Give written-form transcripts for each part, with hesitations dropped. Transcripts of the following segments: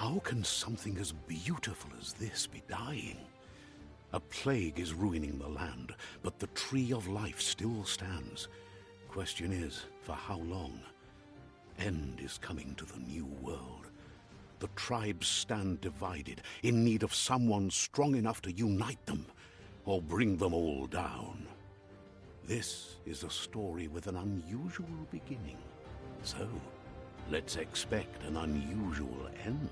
How can something as beautiful as this be dying? A plague is ruining the land, but the tree of life still stands. Question is, for how long? End is coming to the new world. The tribes stand divided, in need of someone strong enough to unite them, or bring them all down. This is a story with an unusual beginning. So, let's expect an unusual end.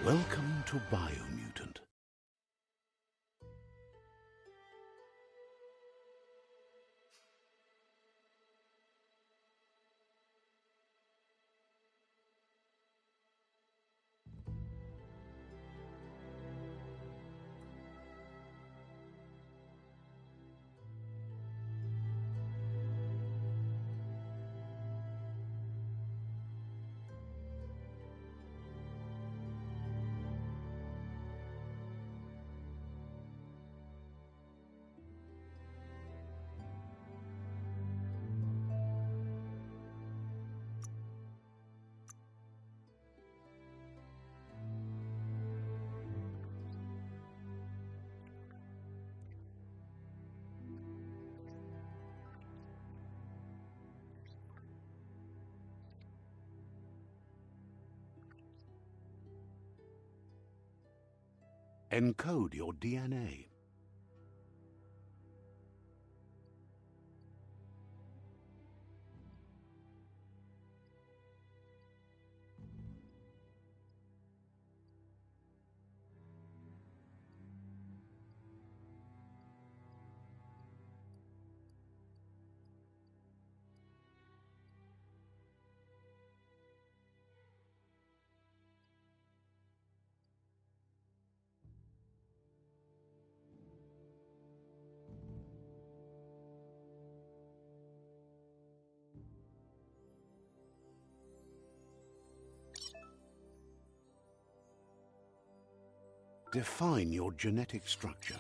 Welcome to Biomutant. Encode your DNA. Define your genetic structure.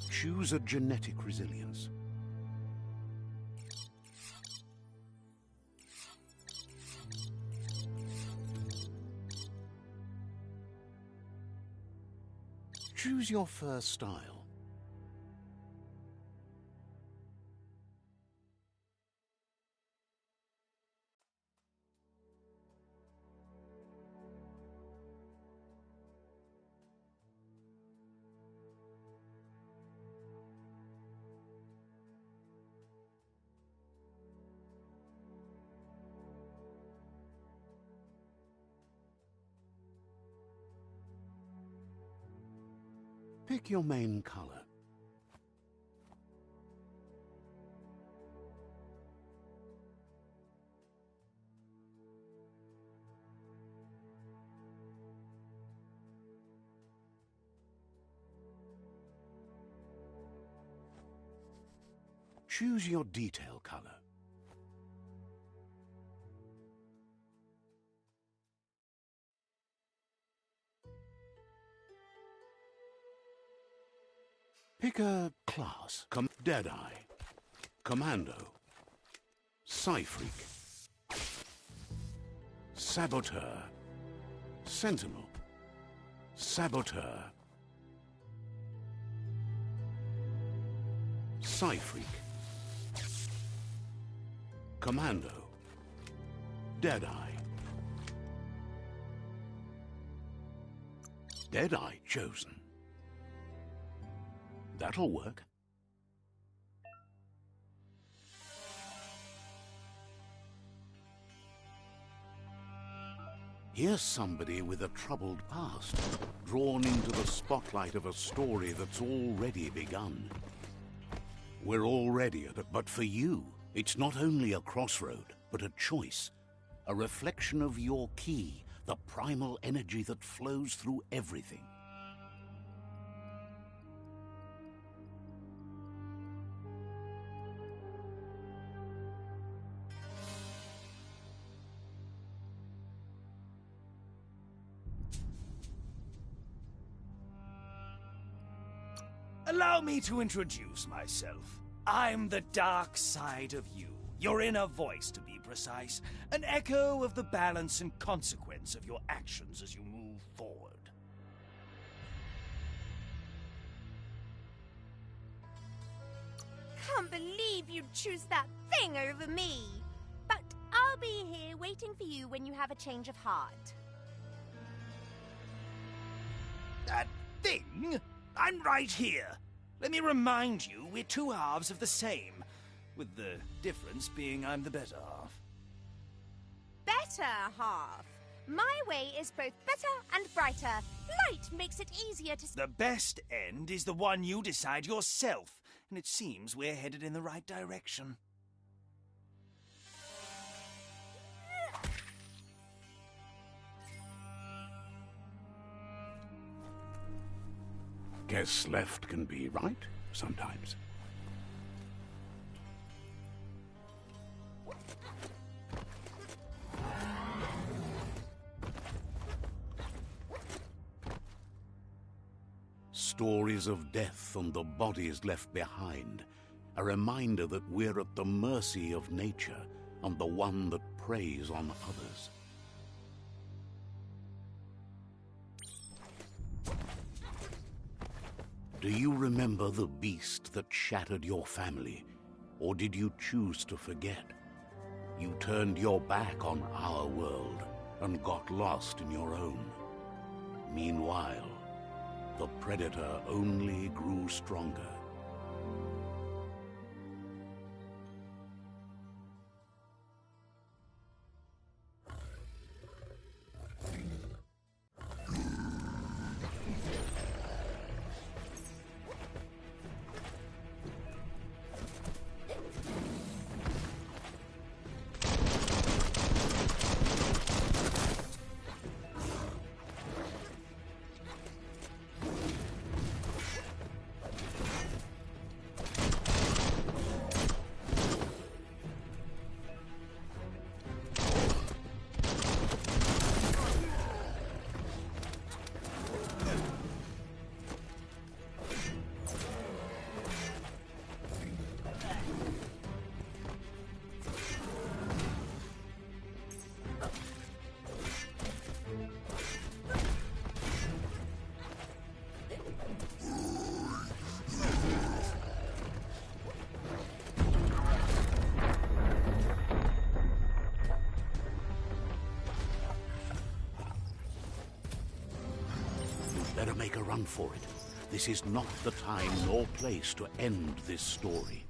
Choose a genetic resilience. Choose your first style. Pick your main color. Choose your detail color. Pick a class. Deadeye, Commando, Psy-Freak, Saboteur, Sentinel, Saboteur, Psy-Freak, Commando, Deadeye. Deadeye chosen. That'll work. Here's somebody with a troubled past, drawn into the spotlight of a story that's already begun. We're already at it, but for you, it's not only a crossroad, but a choice. A reflection of your key, the primal energy that flows through everything. Allow me to introduce myself. I'm the dark side of you, your inner voice to be precise, an echo of the balance and consequence of your actions as you move forward. Can't believe you'd choose that thing over me. But I'll be here waiting for you when you have a change of heart. That thing? I'm right here. Let me remind you, we're two halves of the same, with the difference being I'm the better half. Better half. My way is both better and brighter. Light makes it easier to... The best end is the one you decide yourself, and it seems we're headed in the right direction. Guess left can be right sometimes. Stories of death and the bodies left behind. A reminder that we're at the mercy of nature and the one that preys on others. Do you remember the beast that shattered your family? Or did you choose to forget? You turned your back on our world and got lost in your own. Meanwhile, the predator only grew stronger. Better make a run for it. This is not the time nor place to end this story.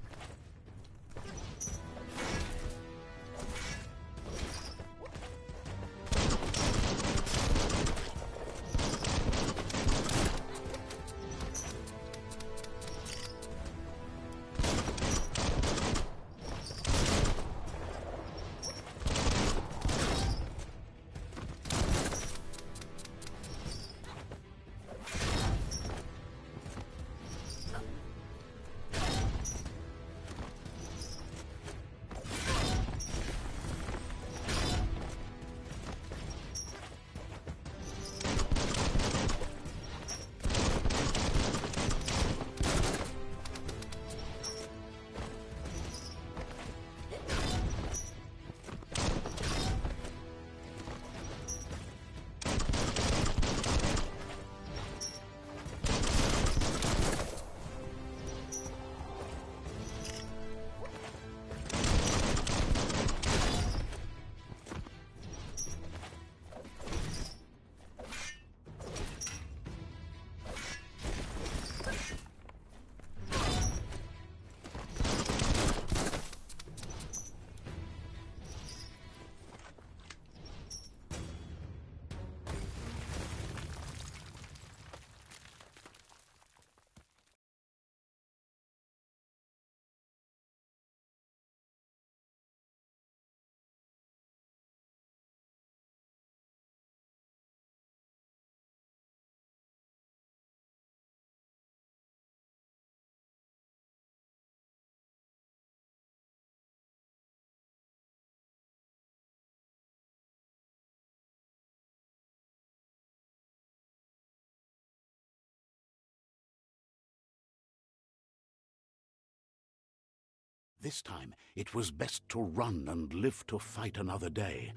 This time, it was best to run and live to fight another day.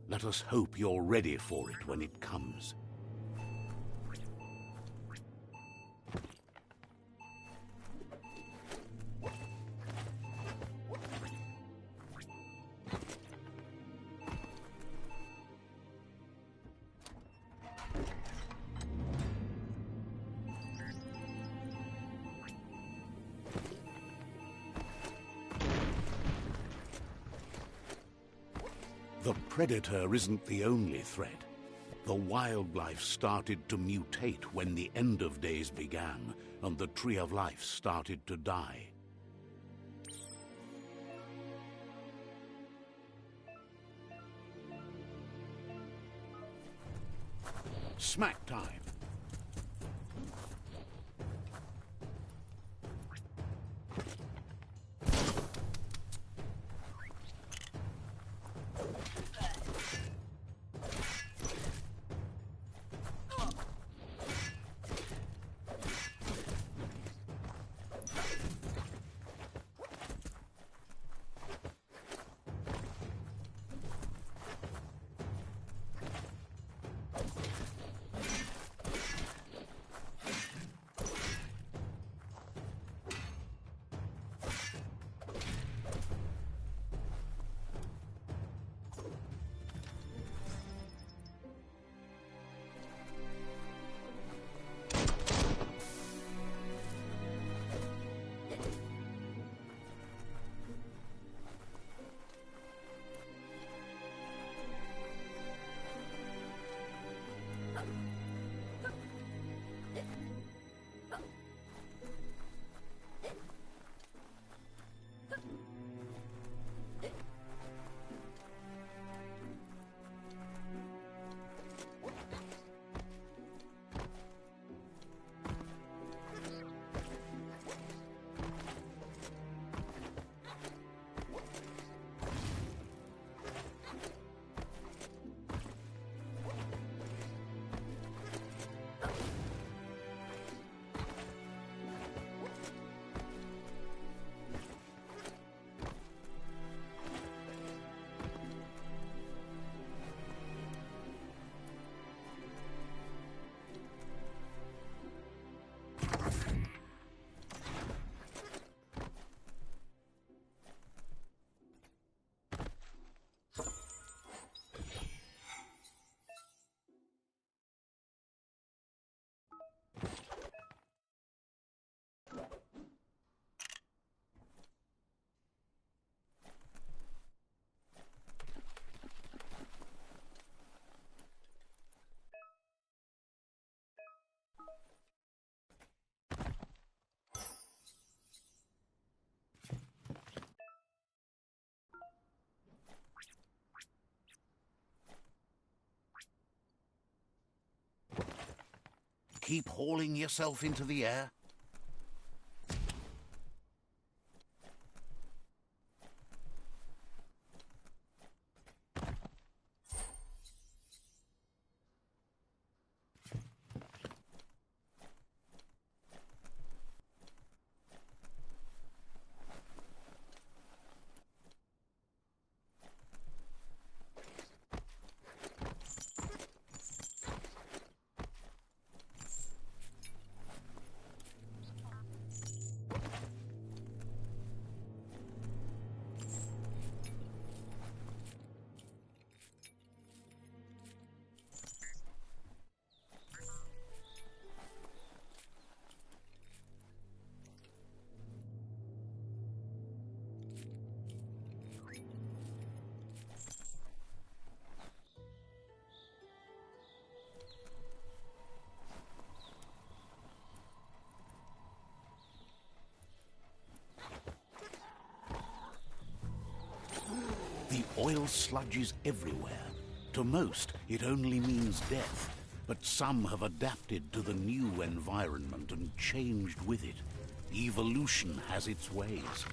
Let us hope you're ready for it when it comes. The Predator isn't the only threat. The wildlife started to mutate when the end of days began, and the Tree of Life started to die. Smack time! Keep hauling yourself into the air. The oil sludges everywhere. To most, it only means death, but some have adapted to the new environment and changed with it. Evolution has its ways.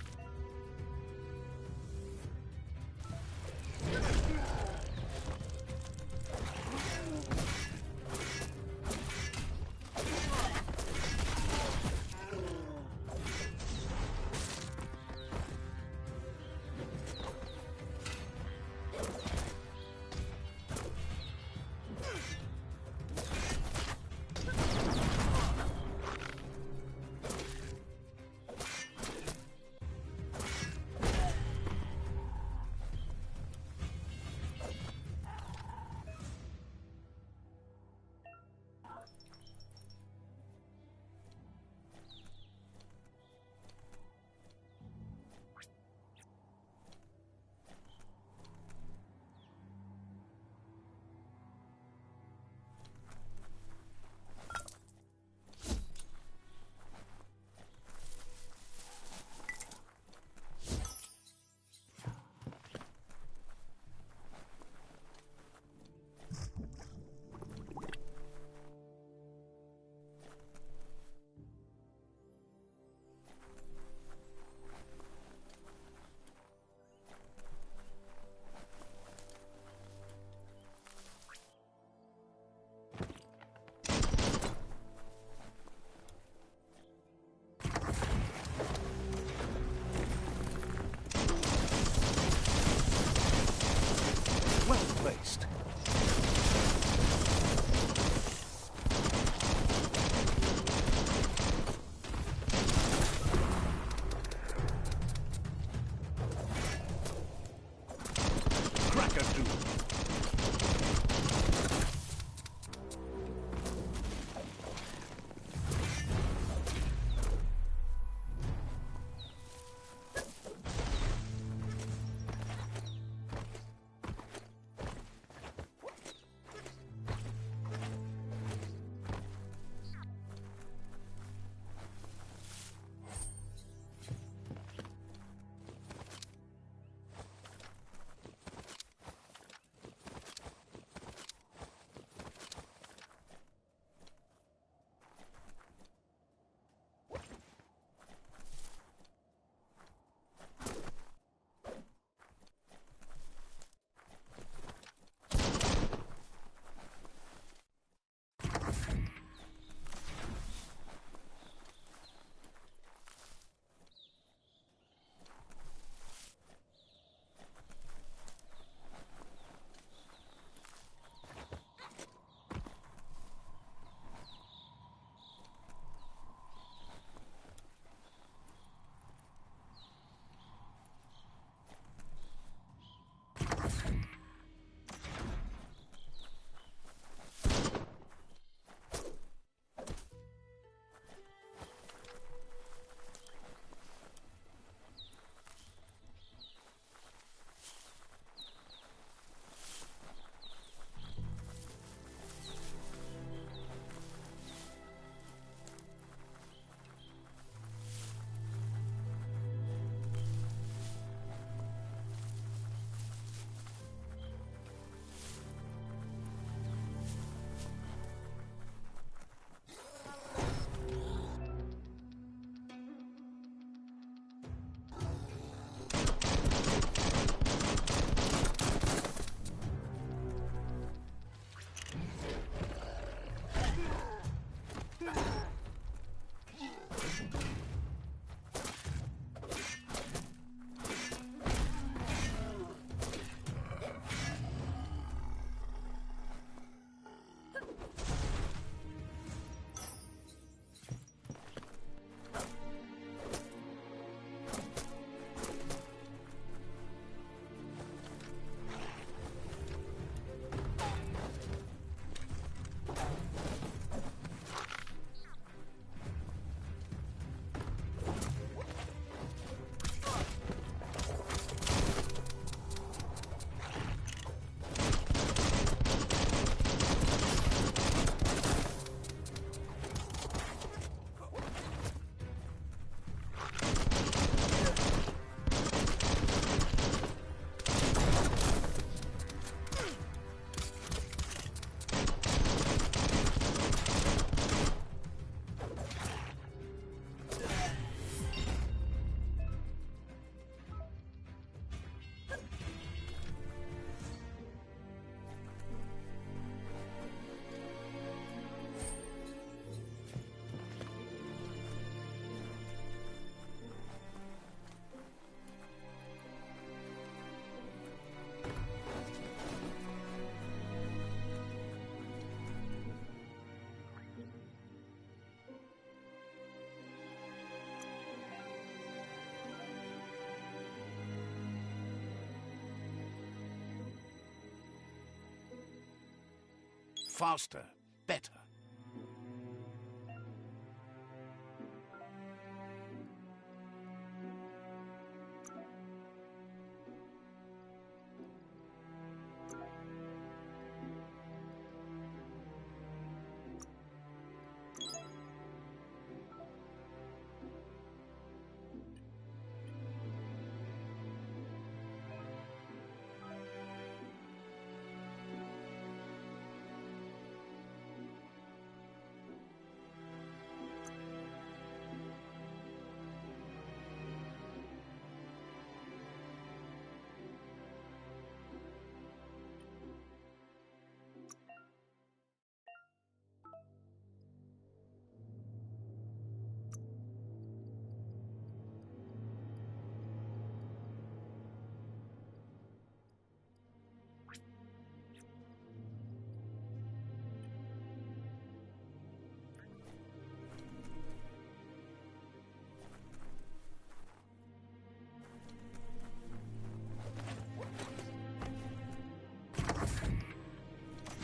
Faster. Better.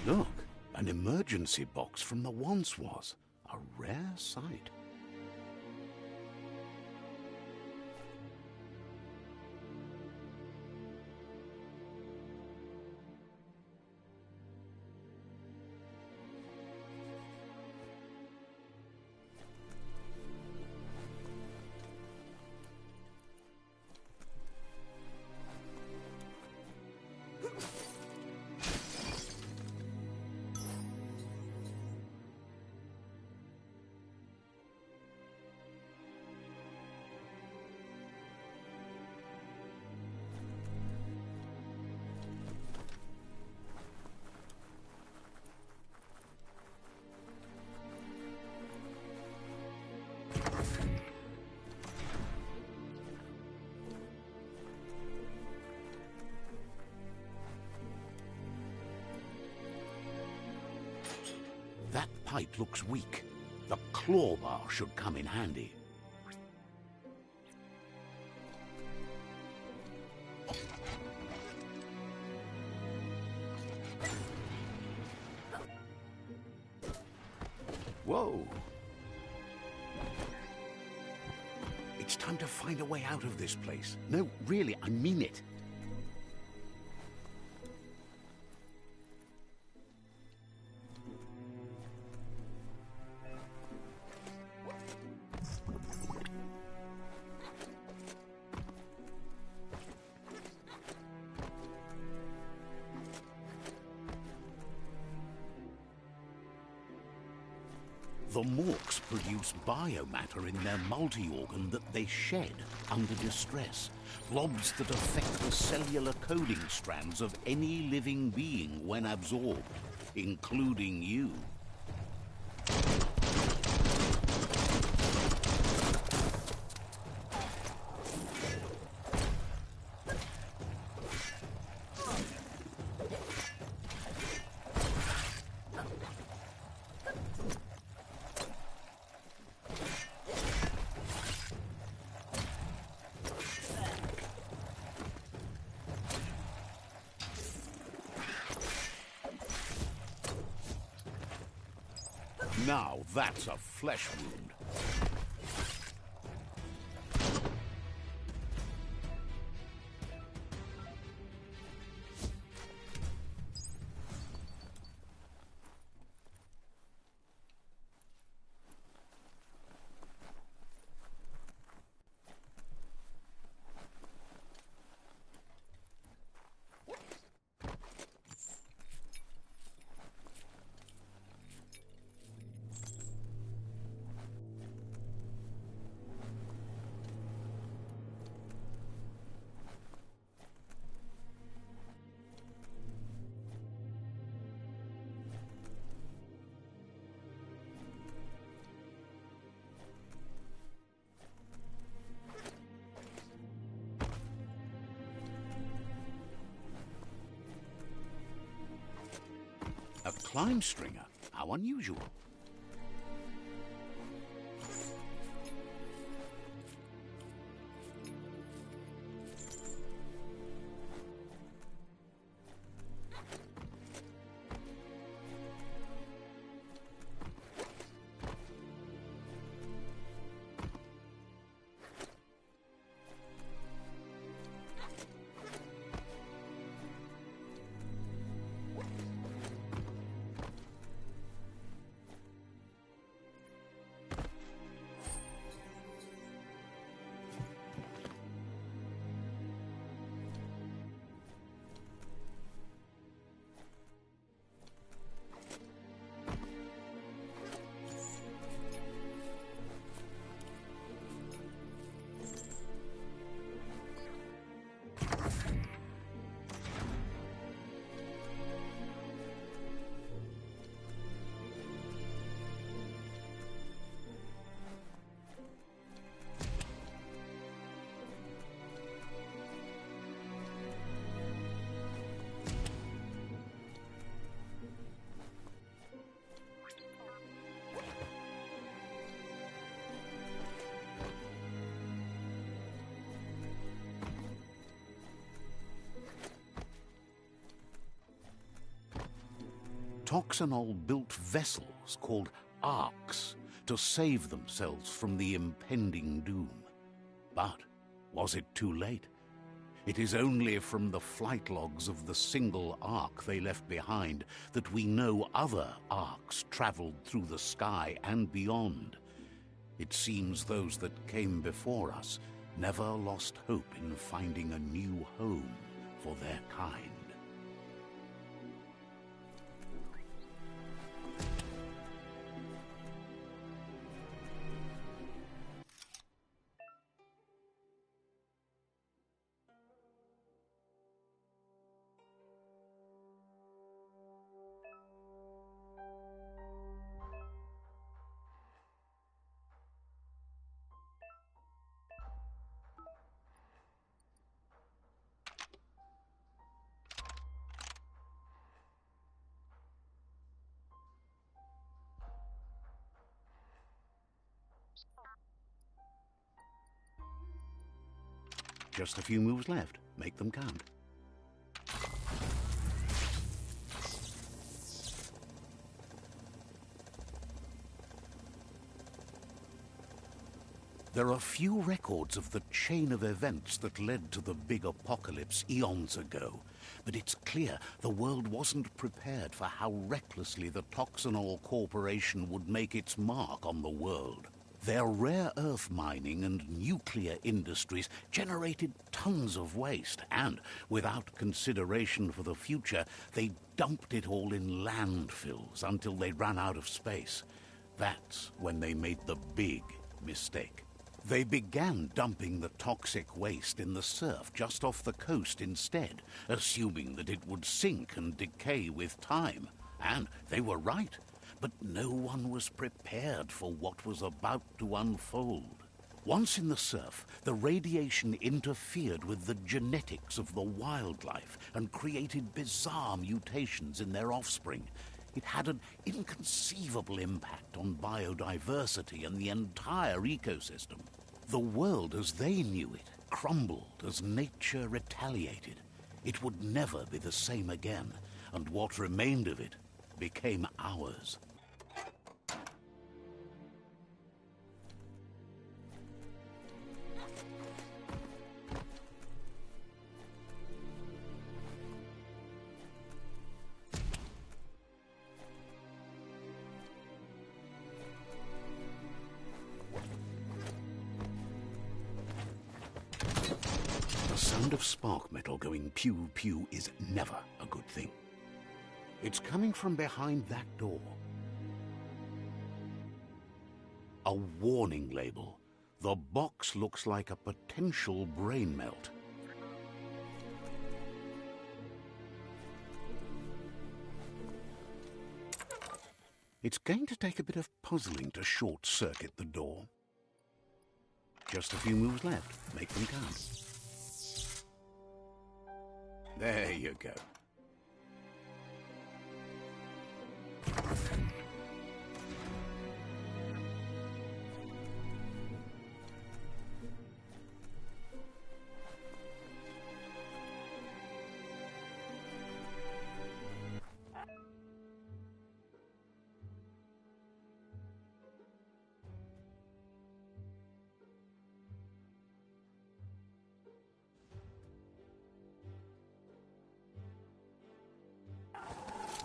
Look, an emergency box from the once was. A rare sight. That pipe looks weak. The claw bar should come in handy. Whoa! It's time to find a way out of this place. No, really, I mean it. The Morks produce biomatter in their multi-organ that they shed under distress. Blobs that affect the cellular coding strands of any living being when absorbed, including you. Now that's a flesh wound. A climb stringer? How unusual. Toxanol built vessels called arks to save themselves from the impending doom. But was it too late? It is only from the flight logs of the single ark they left behind that we know other arks traveled through the sky and beyond. It seems those that came before us never lost hope in finding a new home for their kind. Just a few moves left. Make them count. There are few records of the chain of events that led to the big apocalypse eons ago, but it's clear the world wasn't prepared for how recklessly the Toxanol Corporation would make its mark on the world. Their rare earth mining and nuclear industries generated tons of waste, and without consideration for the future, they dumped it all in landfills until they ran out of space. That's when they made the big mistake. They began dumping the toxic waste in the surf just off the coast instead, assuming that it would sink and decay with time. And they were right. But no one was prepared for what was about to unfold. Once in the surf, the radiation interfered with the genetics of the wildlife and created bizarre mutations in their offspring. It had an inconceivable impact on biodiversity and the entire ecosystem. The world as they knew it crumbled as nature retaliated. It would never be the same again, and what remained of it became ours. The sound of spark metal going pew-pew is never a good thing. It's coming from behind that door. A warning label. The box looks like a potential brain melt. It's going to take a bit of puzzling to short-circuit the door. Just a few moves left. Make them count. There you go.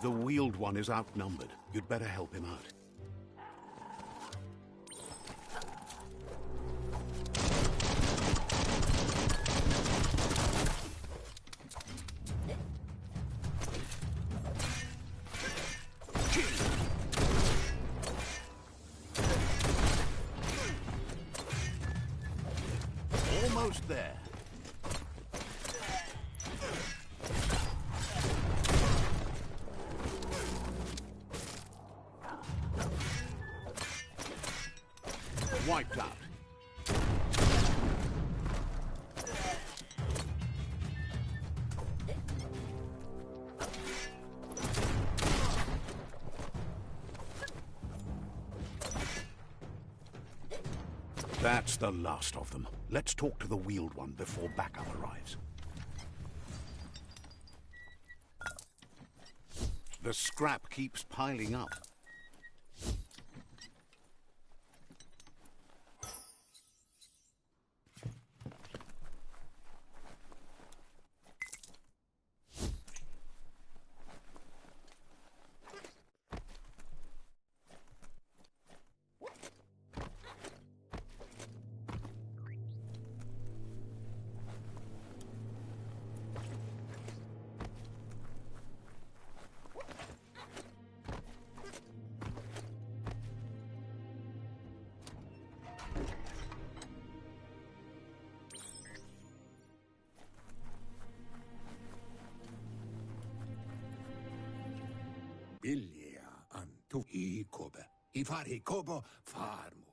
The wheeled one is outnumbered. You'd better help him out. Almost there. Wiped out. That's the last of them. Let's talk to the wheeled one before backup arrives. The scrap keeps piling up.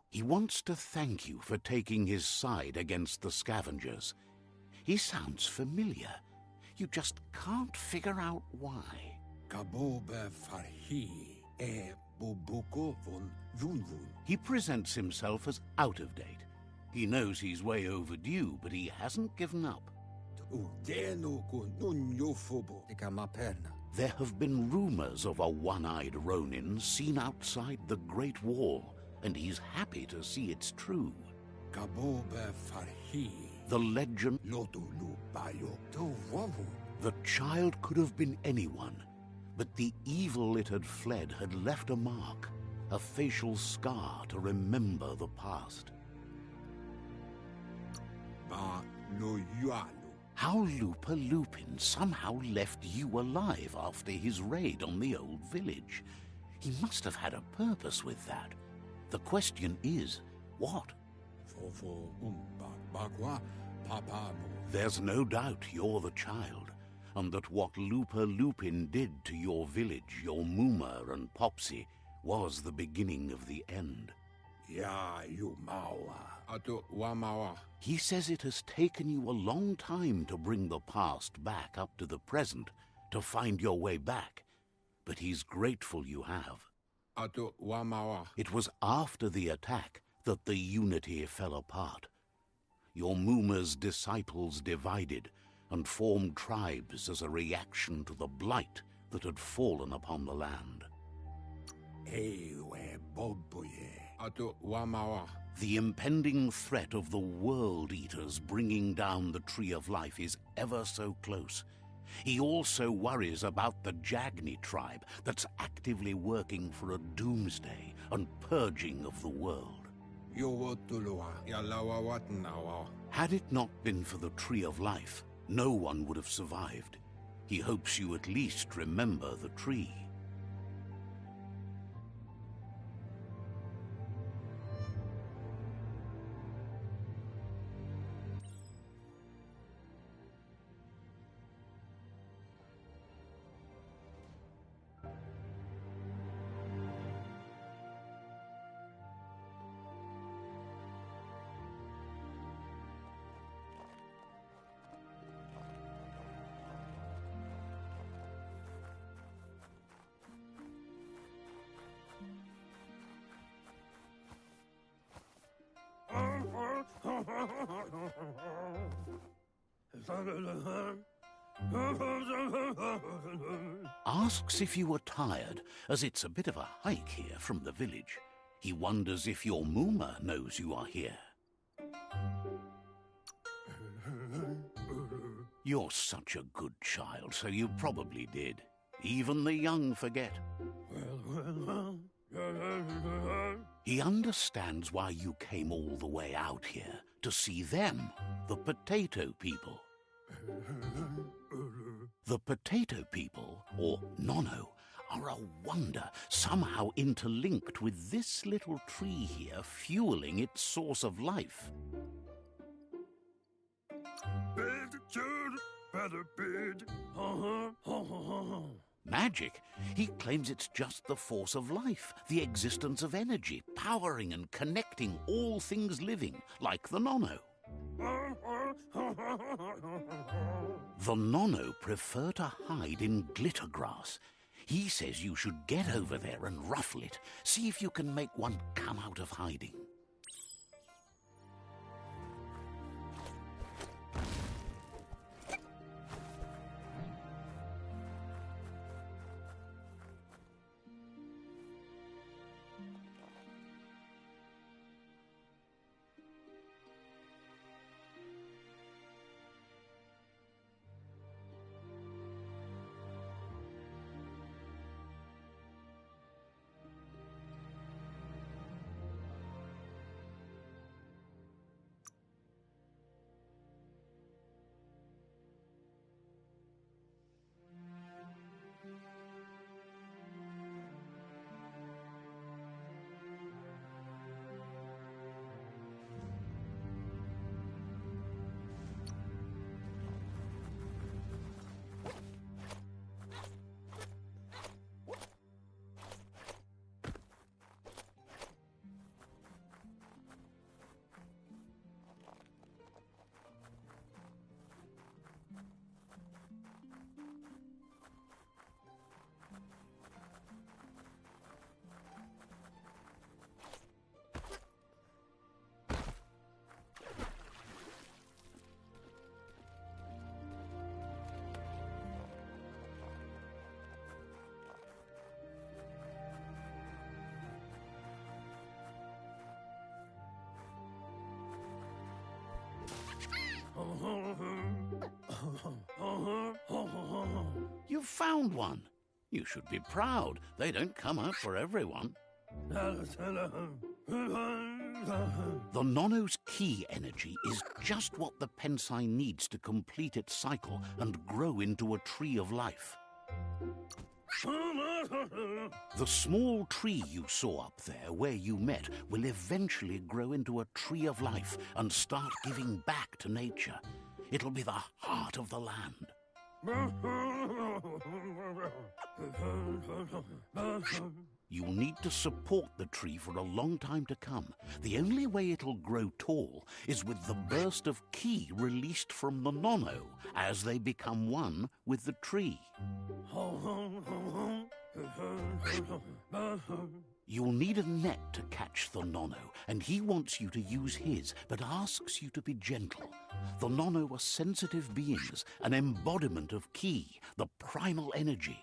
He wants to thank you for taking his side against the scavengers. He sounds familiar. You just can't figure out why. He presents himself as out of date. He knows he's way overdue, but he hasn't given up. There have been rumors of a one-eyed Ronin seen outside the Great Wall, and he's happy to see it's true. The legend... The child could have been anyone, but the evil it had fled had left a mark, a facial scar to remember the past. How Lupa Lupin somehow left you alive after his raid on the old village. He must have had a purpose with that. The question is, what? There's no doubt you're the child, and that what Lupa Lupin did to your village, your Muma and Popsy, was the beginning of the end. He says it has taken you a long time to bring the past back up to the present, to find your way back, but he's grateful you have. It was after the attack that the unity fell apart. Your Muma's disciples divided and formed tribes as a reaction to the blight that had fallen upon the land. The impending threat of the World Eaters bringing down the Tree of Life is ever so close. He also worries about the Jagni tribe that's actively working for a doomsday and purging of the world. Had it not been for the Tree of Life, no one would have survived. He hopes you at least remember the tree. Asks if you are tired, as it's a bit of a hike here from the village. He wonders if your Muma knows you are here. You're such a good child, so you probably did. Even the young forget. He understands why you came all the way out here, to see them, the potato people. The potato people, or Nono, are a wonder, somehow interlinked with this little tree here fueling its source of life. Magic? He claims it's just the force of life, the existence of energy, powering and connecting all things living, like the Nono. The Nono prefer to hide in glitter grass. He says you should get over there and ruffle it. See if you can make one come out of hiding. You've found one. You should be proud. They don't come out for everyone. The Nono's key energy is just what the Pensai needs to complete its cycle and grow into a tree of life. The small tree you saw up there where you met will eventually grow into a tree of life and start giving back to nature. It'll be the heart of the land. You'll need to support the tree for a long time to come. The only way it'll grow tall is with the burst of ki released from the Nono as they become one with the tree. You'll need a net to catch the Nono, and he wants you to use his, but asks you to be gentle. The Nono are sensitive beings, an embodiment of ki, the primal energy.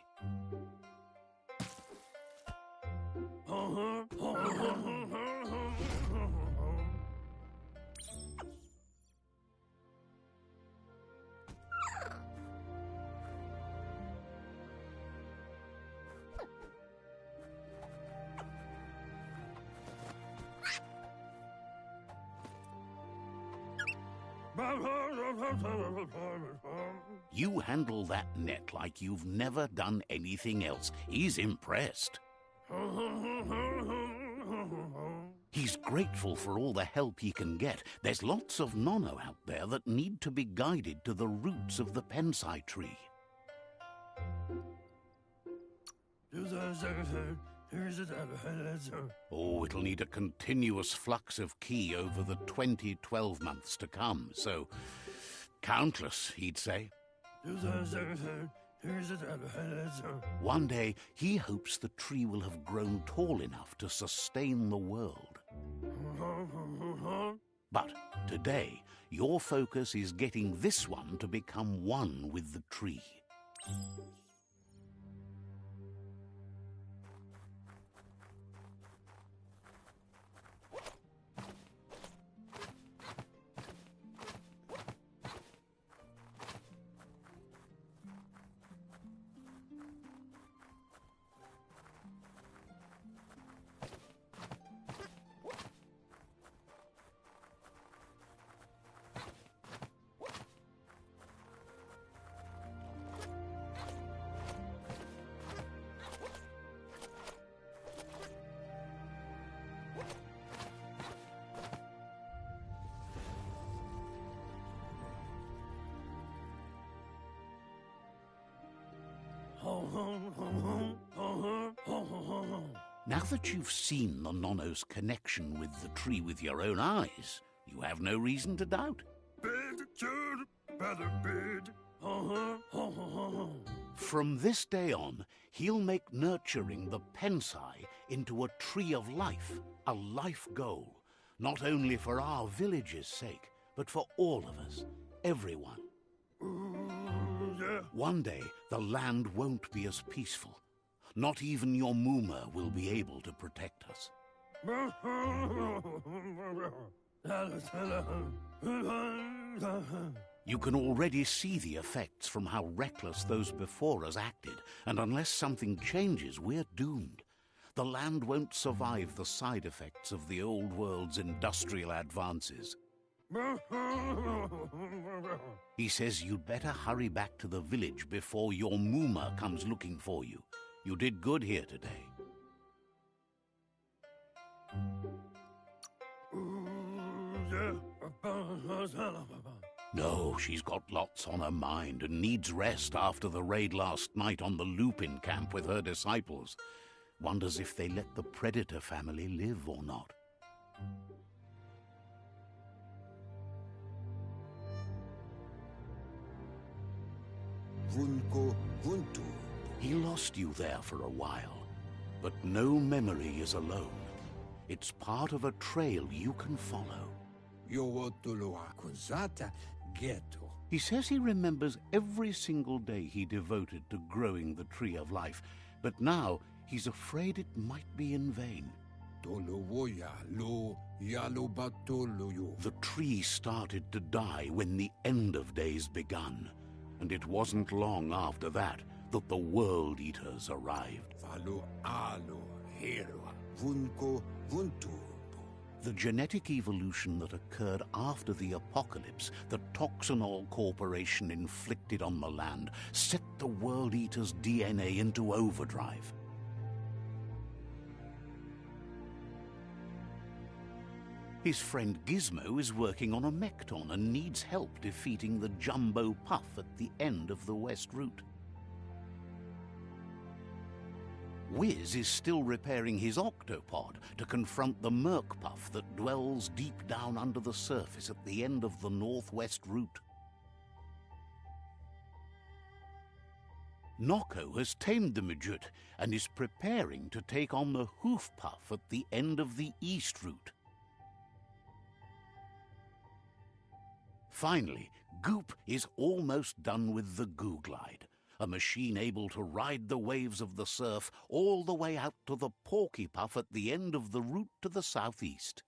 You handle that net like you've never done anything else. He's impressed. He's grateful for all the help he can get. There's lots of Nono out there that need to be guided to the roots of the Pensai tree. Oh, it'll need a continuous flux of ki over the 12 months to come, so countless, he'd say. One day, he hopes the tree will have grown tall enough to sustain the world. But today, your focus is getting this one to become one with the tree. Now that you've seen the Nono's connection with the tree with your own eyes, you have no reason to doubt. From this day on, he'll make nurturing the Pensai into a tree of life, a life goal, not only for our village's sake, but for all of us, everyone. One day, the land won't be as peaceful. Not even your Muma will be able to protect us. You can already see the effects from how reckless those before us acted, and unless something changes, we're doomed. The land won't survive the side effects of the old world's industrial advances. He says you'd better hurry back to the village before your Muma comes looking for you. You did good here today. No, she's got lots on her mind and needs rest after the raid last night on the Lupin camp with her disciples. Wonders if they let the Predator family live or not. He lost you there for a while, but no memory is alone. It's part of a trail you can follow. He says he remembers every single day he devoted to growing the Tree of Life, but now he's afraid it might be in vain. The tree started to die when the end of days begun, and it wasn't long after that that the World Eaters arrived. Valu alu hero vunko vunturbo. The genetic evolution that occurred after the apocalypse that Toxanol Corporation inflicted on the land set the World Eaters' DNA into overdrive. His friend Gizmo is working on a Mekton and needs help defeating the Jumbo Puff at the end of the West Route. Wiz is still repairing his octopod to confront the Merc Puff that dwells deep down under the surface at the end of the Northwest Route. Nocco has tamed the Midget and is preparing to take on the Hoof Puff at the end of the East Route. Finally, Goop is almost done with the Googlide, a machine able to ride the waves of the surf all the way out to the Porky Puff at the end of the route to the southeast.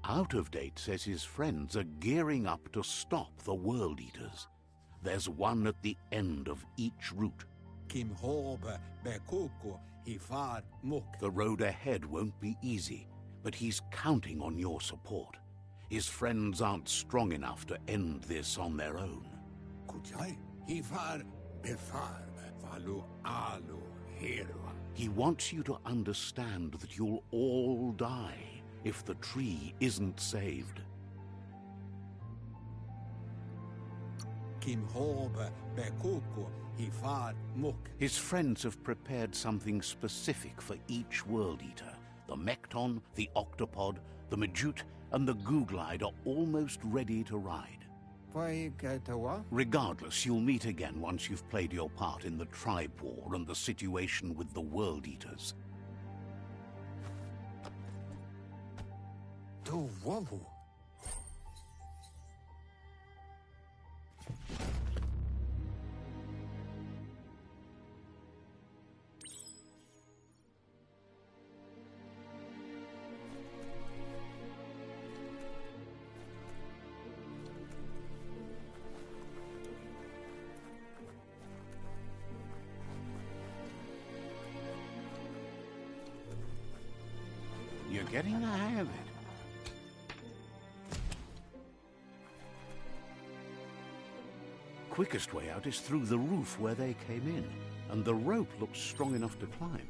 Out of Date says his friends are gearing up to stop the World Eaters. There's one at the end of each route. The road ahead won't be easy, but he's counting on your support. His friends aren't strong enough to end this on their own. He wants you to understand that you'll all die if the tree isn't saved. His friends have prepared something specific for each World Eater. The Mekton, the Octopod, the Majute, and the Googlide are almost ready to ride. Regardless, you'll meet again once you've played your part in the tribe war and the situation with the World Eaters. You're getting the hang of it. Quickest way out is through the roof where they came in, and the rope looks strong enough to climb.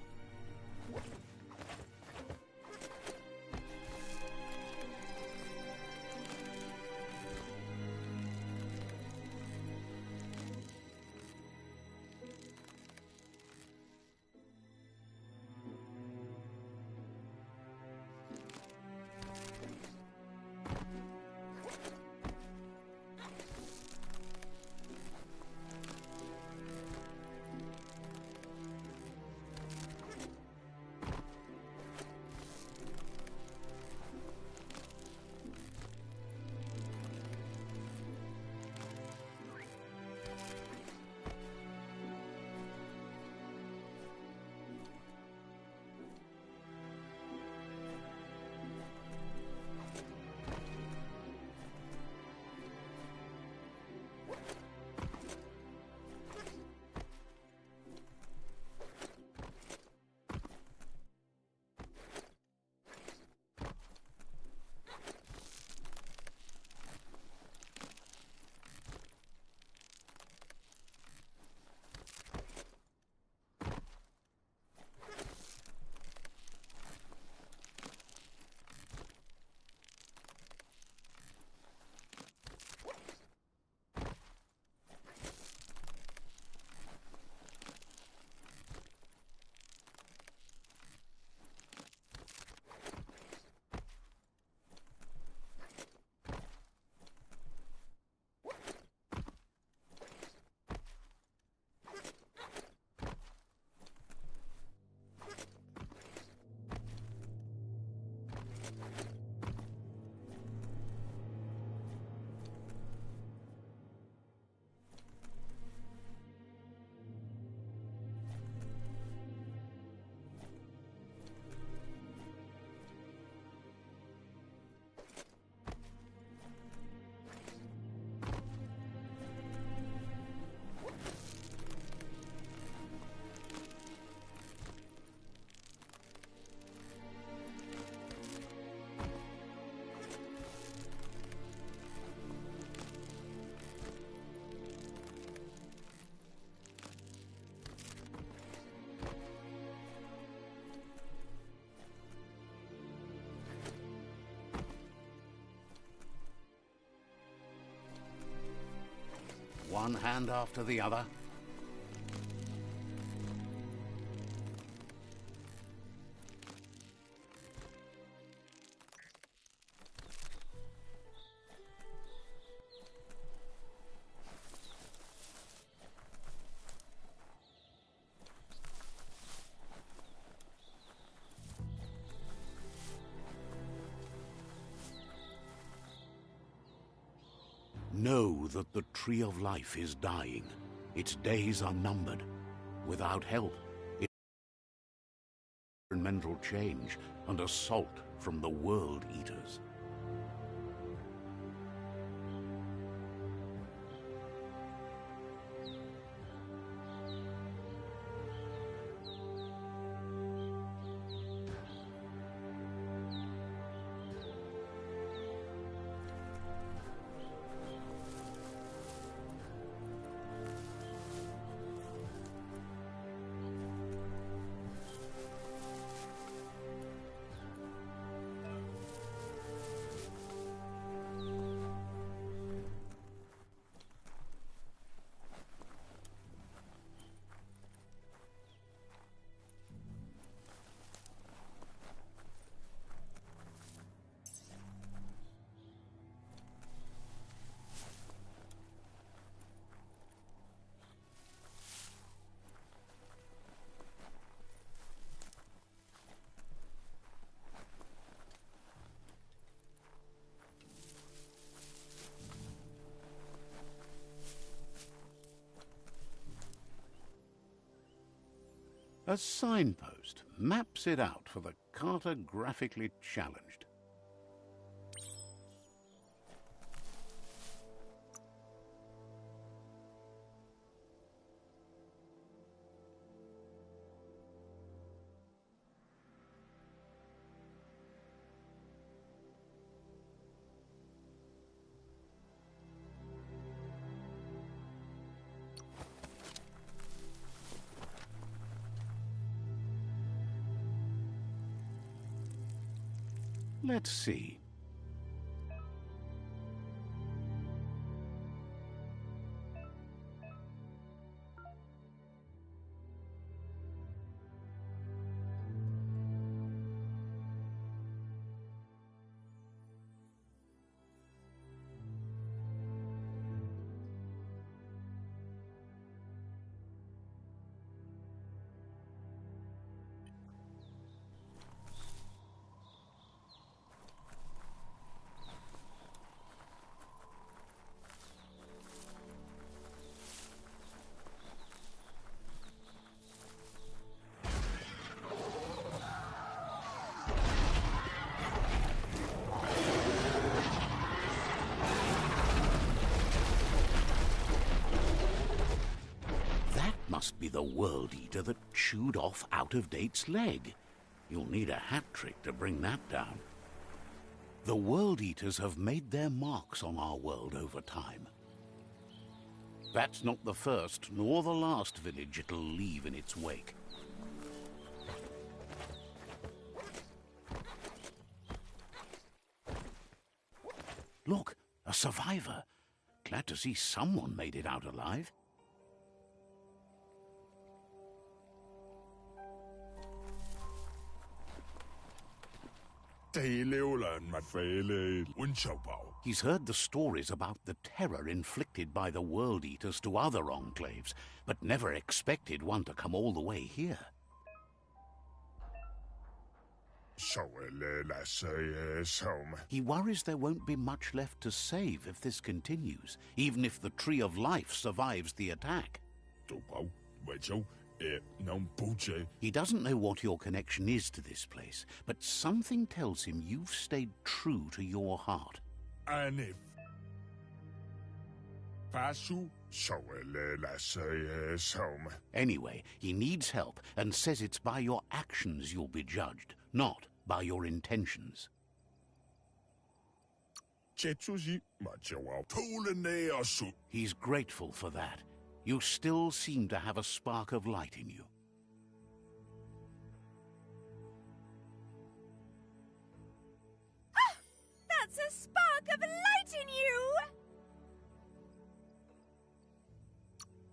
one hand after the other. Know that the Tree of Life is dying. Its days are numbered. Without help, environmental change and assault from the World Eaters. A signpost maps it out for the cartographically challenged. Let's see. Must be the World Eater that chewed off Out-of-Date's leg. You'll need a hat trick to bring that down. The World Eaters have made their marks on our world over time. That's not the first nor the last village it'll leave in its wake. Look, a survivor. Glad to see someone made it out alive. He's heard the stories about the terror inflicted by the World Eaters to other enclaves, but never expected one to come all the way here. He worries there won't be much left to save if this continues, even if the Tree of Life survives the attack. He doesn't know what your connection is to this place, but something tells him you've stayed true to your heart. Anyway, he needs help and says it's by your actions you'll be judged, not by your intentions. He's grateful for that. You still seem to have a spark of light in you. That's a spark of light in you!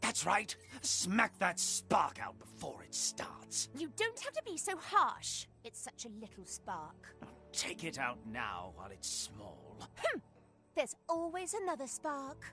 That's right. Smack that spark out before it starts. You don't have to be so harsh. It's such a little spark. Take it out now while it's small. There's always another spark.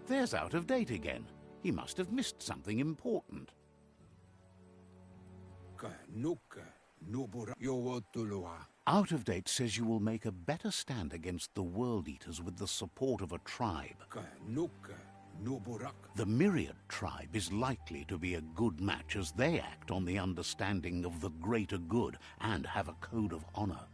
There's Out of Date again. He must have missed something important. Out of Date says you will make a better stand against the World Eaters with the support of a tribe. The Myriad tribe is likely to be a good match as they act on the understanding of the greater good and have a code of honor.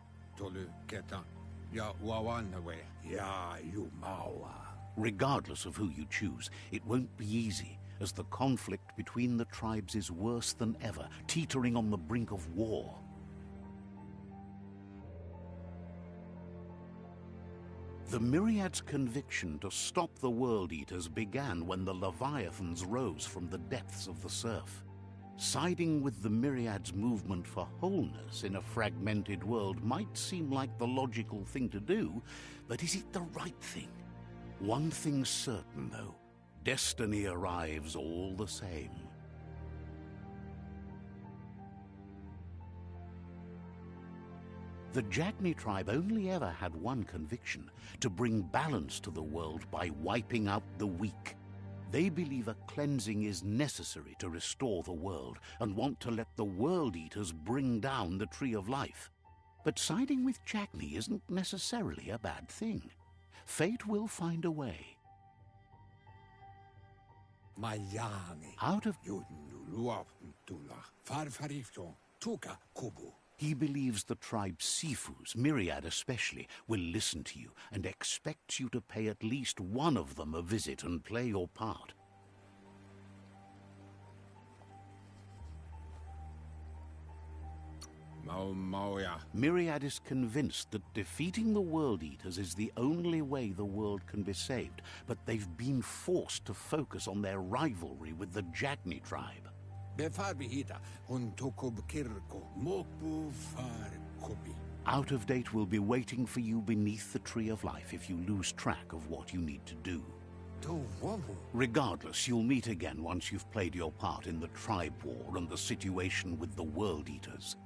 Regardless of who you choose, it won't be easy, as the conflict between the tribes is worse than ever, teetering on the brink of war. The Myriad's conviction to stop the World Eaters began when the Leviathans rose from the depths of the surf. Siding with the Myriad's movement for wholeness in a fragmented world might seem like the logical thing to do, but is it the right thing? One thing's certain, though. Destiny arrives all the same. The Jagni tribe only ever had one conviction: to bring balance to the world by wiping out the weak. They believe a cleansing is necessary to restore the world and want to let the World Eaters bring down the Tree of Life. But siding with Jagni isn't necessarily a bad thing. Fate will find a way. Out of... He believes the tribe Sifus, Myriad especially, will listen to you and expects you to pay at least one of them a visit and play your part. Myriad is convinced that defeating the World Eaters is the only way the world can be saved, but they've been forced to focus on their rivalry with the Jagni tribe. Out of Date will be waiting for you beneath the Tree of Life if you lose track of what you need to do. Regardless, you'll meet again once you've played your part in the tribe war and the situation with the World Eaters.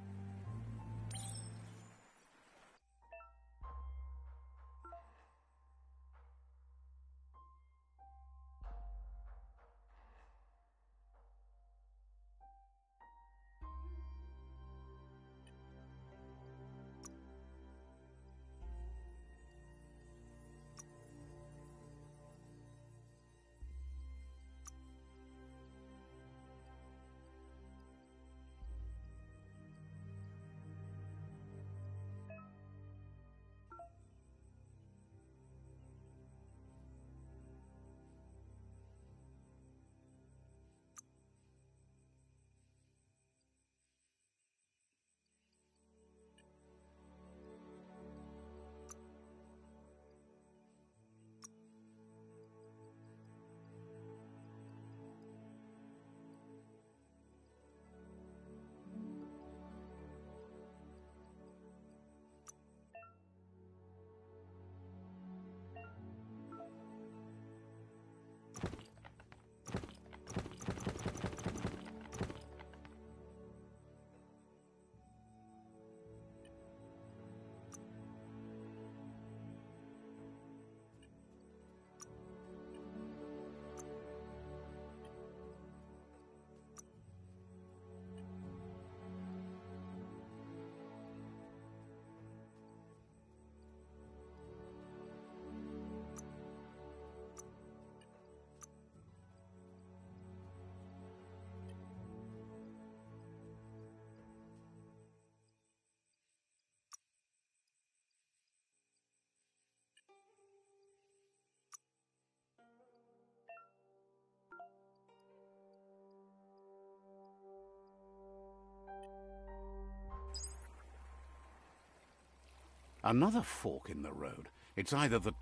Another fork in the road. It's either the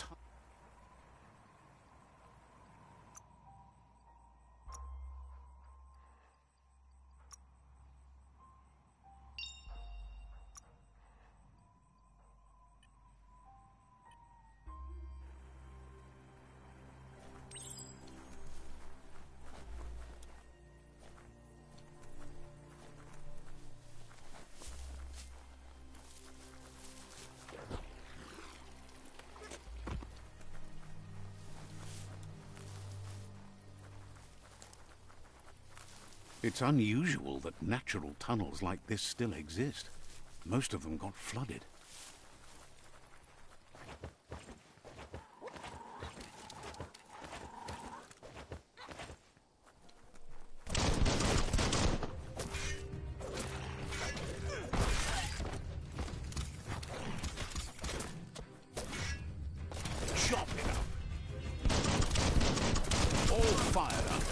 It's unusual that natural tunnels like this still exist. Most of them got flooded. Chop it up! All fired up.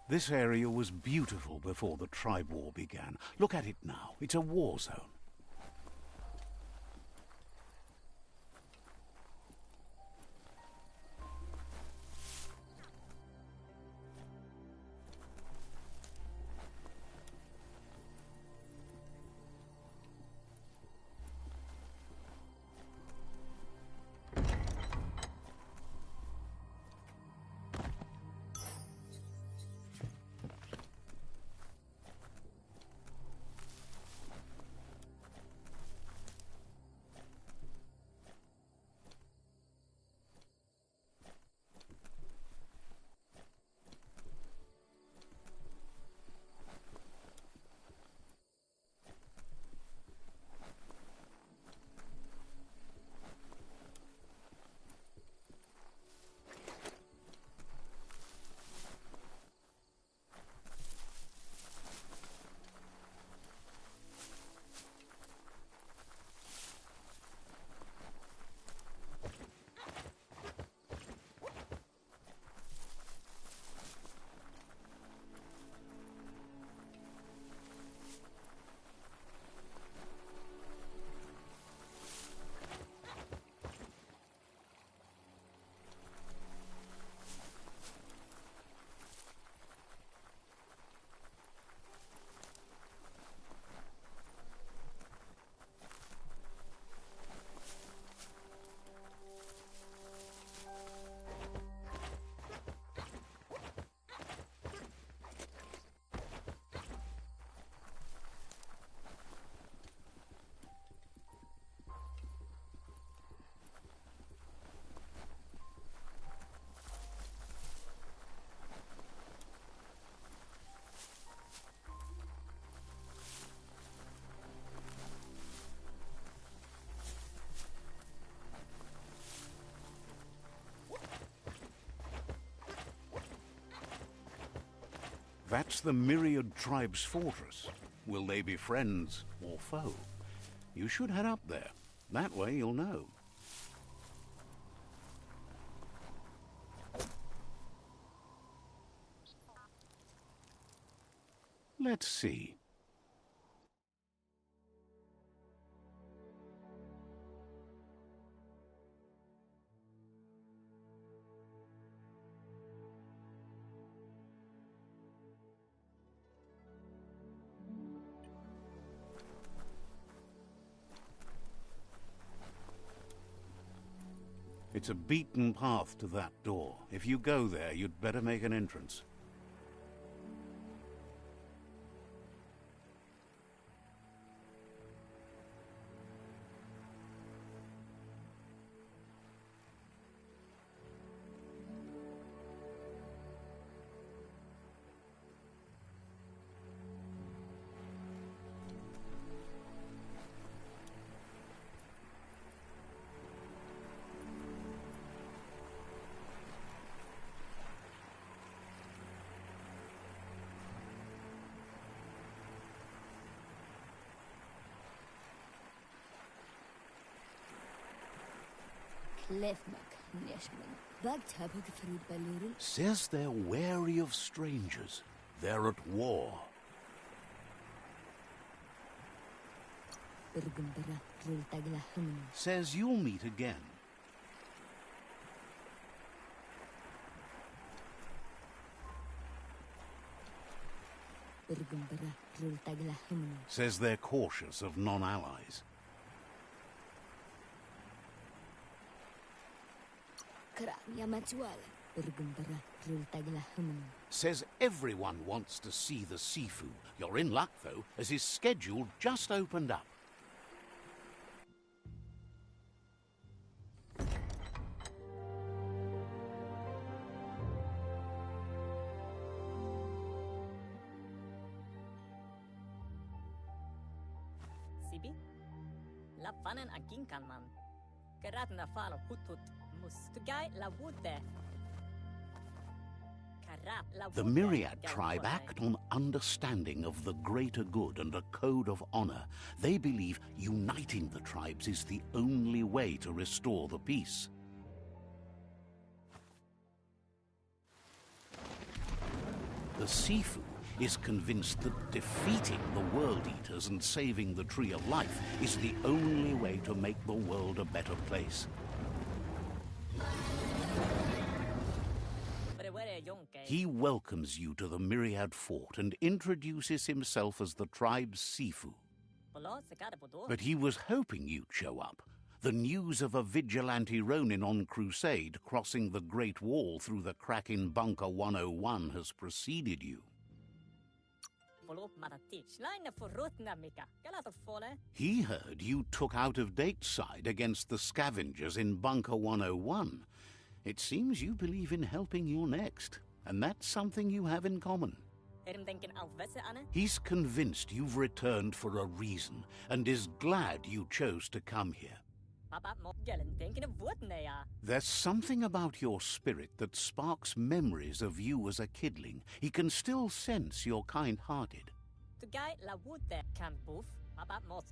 This area was beautiful before the tribe war began. Look at it now. It's a war zone. That's the Myriad Tribe's fortress. Will they be friends or foe? You should head up there. That way you'll know. Let's see. It's a beaten path to that door. If you go there, you'd better make an entrance. Says they're wary of strangers. They're at war. Says you'll meet again. Says they're cautious of non-allies. Says everyone wants to see the Sifu. You're in luck, though, as his schedule just opened up. Sibi? Lapfanen agin kalman. Gerat na falo hutut. The Myriad tribe act on understanding of the greater good and a code of honor. They believe uniting the tribes is the only way to restore the peace. The Sifu is convinced that defeating the World Eaters and saving the Tree of Life is the only way to make the world a better place. He welcomes you to the Myriad Fort and introduces himself as the tribe's Sifu. But he was hoping you'd show up. The news of a vigilante Ronin on crusade crossing the Great Wall through the crack in Bunker 101 has preceded you. He heard you took out-of-date side against the scavengers in Bunker 101. It seems you believe in helping your next, and that's something you have in common. He's convinced you've returned for a reason, and is glad you chose to come here. There's something about your spirit that sparks memories of you as a kidling. He can still sense you're kind-hearted.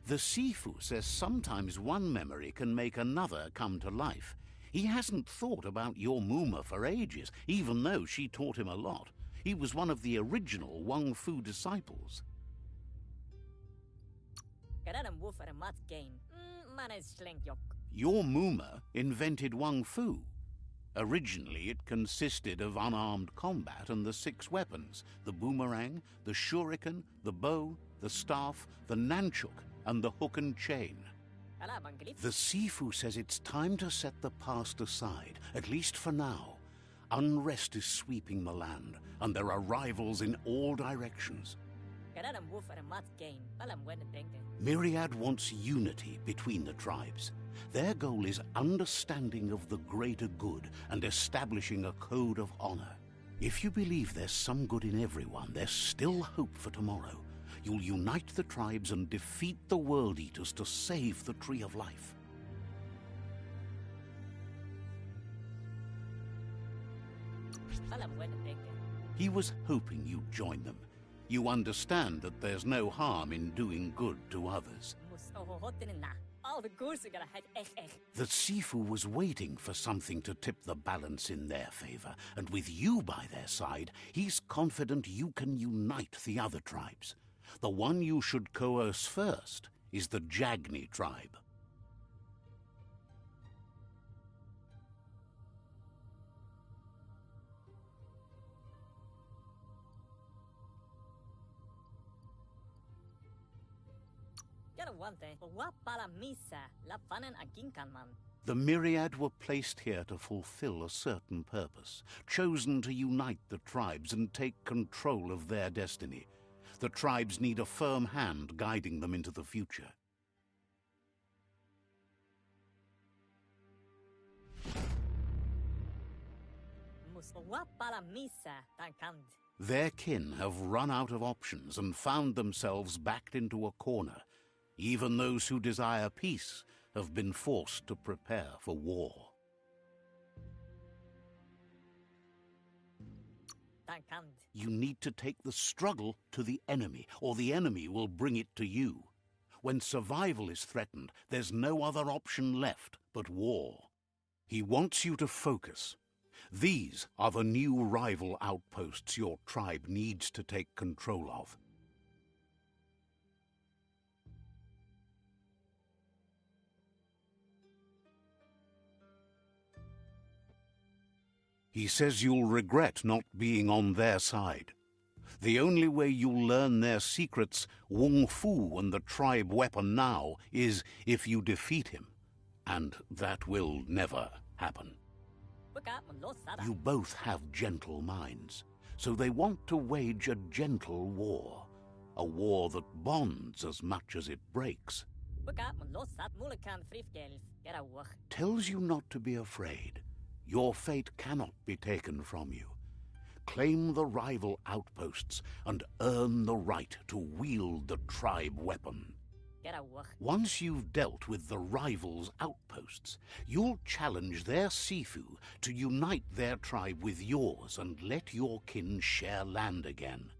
The Sifu says sometimes one memory can make another come to life. He hasn't thought about your Muma for ages, even though she taught him a lot. He was one of the original Wang Fu disciples. Your Muma invented Wang Fu. Originally, it consisted of unarmed combat and the 6 weapons: the boomerang, the shuriken, the bow, the staff, the nunchuk, and the hook and chain. The Sifu says it's time to set the past aside, at least for now. Unrest is sweeping the land, and there are rivals in all directions. Myriad wants unity between the tribes. Their goal is understanding of the greater good and establishing a code of honor. If you believe there's some good in everyone, there's still hope for tomorrow. You'll unite the tribes and defeat the World Eaters to save the Tree of Life. He was hoping you'd join them. You understand that there's no harm in doing good to others. All the goose are gonna head echt. The Sifu was waiting for something to tip the balance in their favor, and with you by their side, he's confident you can unite the other tribes. The one you should coerce first is the Jagni tribe. Get a one thing. Wa para misa. La fanen aginkan man. The myriad were placed here to fulfill a certain purpose, chosen to unite the tribes and take control of their destiny. The tribes need a firm hand guiding them into the future. Mus wa para misa. Tankand. Their kin have run out of options and found themselves backed into a corner. Even those who desire peace have been forced to prepare for war. Tankand. You need to take the struggle to the enemy, or the enemy will bring it to you. When survival is threatened, there's no other option left but war. He wants you to focus. These are the new rival outposts your tribe needs to take control of. He says you'll regret not being on their side. The only way you'll learn their secrets, Wung Fu and the tribe weapon now, is if you defeat him. And that will never happen. You both have gentle minds, so they want to wage a gentle war. A war that bonds as much as it breaks. Tells you not to be afraid. Your fate cannot be taken from you. Claim the rival outposts and earn the right to wield the tribe weapon. Once you've dealt with the rivals' outposts, you'll challenge their Sifu to unite their tribe with yours and let your kin share land again.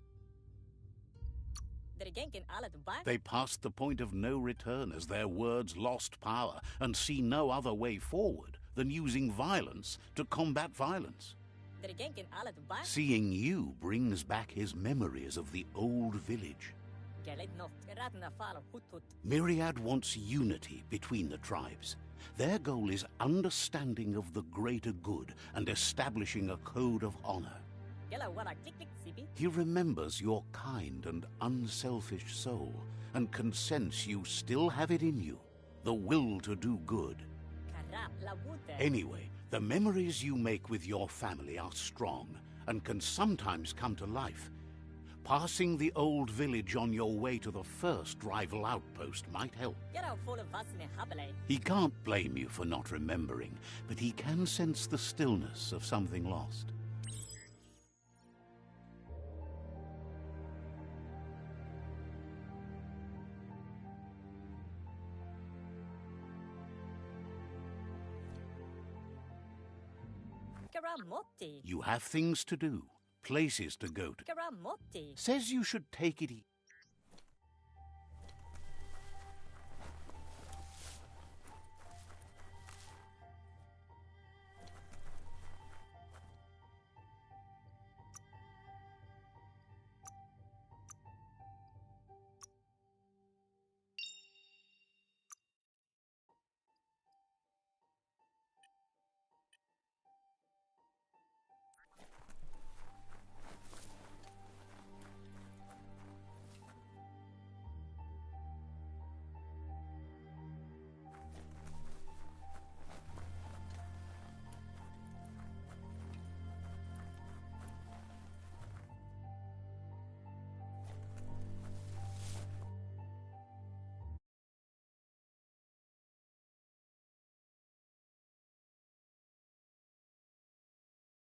They passed the point of no return as their words lost power and see no other way forward than using violence to combat violence. Seeing you brings back his memories of the old village. Myriad wants unity between the tribes. Their goal is understanding of the greater good and establishing a code of honor. He remembers your kind and unselfish soul and can sense you still have it in you, the will to do good. Anyway, the memories you make with your family are strong and can sometimes come to life. Passing the old village on your way to the first rival outpost might help. He can't blame you for not remembering, but he can sense the stillness of something lost. You have things to do, places to go to. Says you should take it easy.